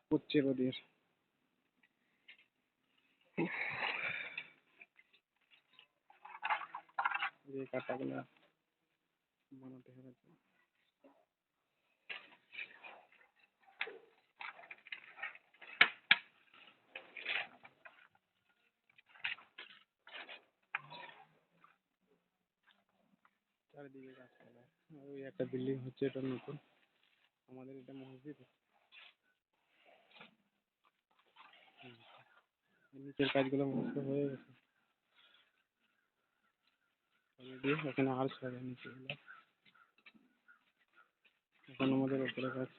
করছে ওদের যে কাটাগুলা বানাতে হবে। চারিদিকে গাছপালা, ওই একটা বিল্ডিং হচ্ছে, এটা নতুন। আমাদের এটা মসজিদ। নিচের কাজগুলো সমস্ত হয়ে গেছে অলরেডি। ওখানে আর সবাই নিচে গুলো, এখন আমাদের উপরে কাজ।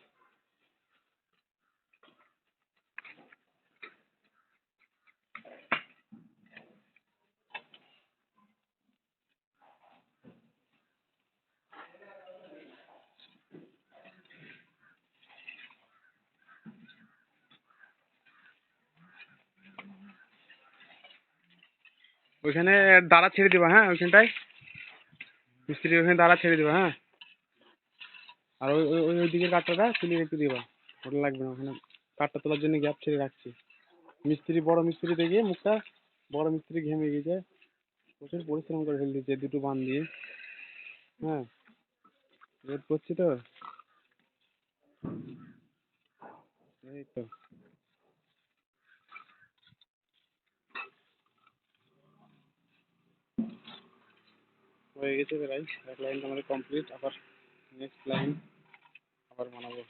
ওইখানে দাঁড়া ছেড়ে দিবা, হ্যাঁ ওইখানটায় মিস্ত্রি, ওখানে দাঁড়া ছেড়ে দিবা, হ্যাঁ। আর ওই ওই ওই দিকের কাঠটা তুলে রেখে দিবা, ওটা লাগবে না ওখানে। কাঠটা তোলার জন্য গ্যাপ ছেড়ে রাখছি। মিস্ত্রি, বড় মিস্ত্রি দেখে মুখটা, বড় মিস্ত্রি ঘেমে গেছে, প্রচুর পরিশ্রম করে ফেল দিচ্ছে দুটো বান দিয়ে। হ্যাঁ, রোদ করছি তো, এই তো হয়ে গেছে প্রায়। এক লাইন আমাদের কমপ্লিট, আবার নেক্সট লাইন আবার বানাবো।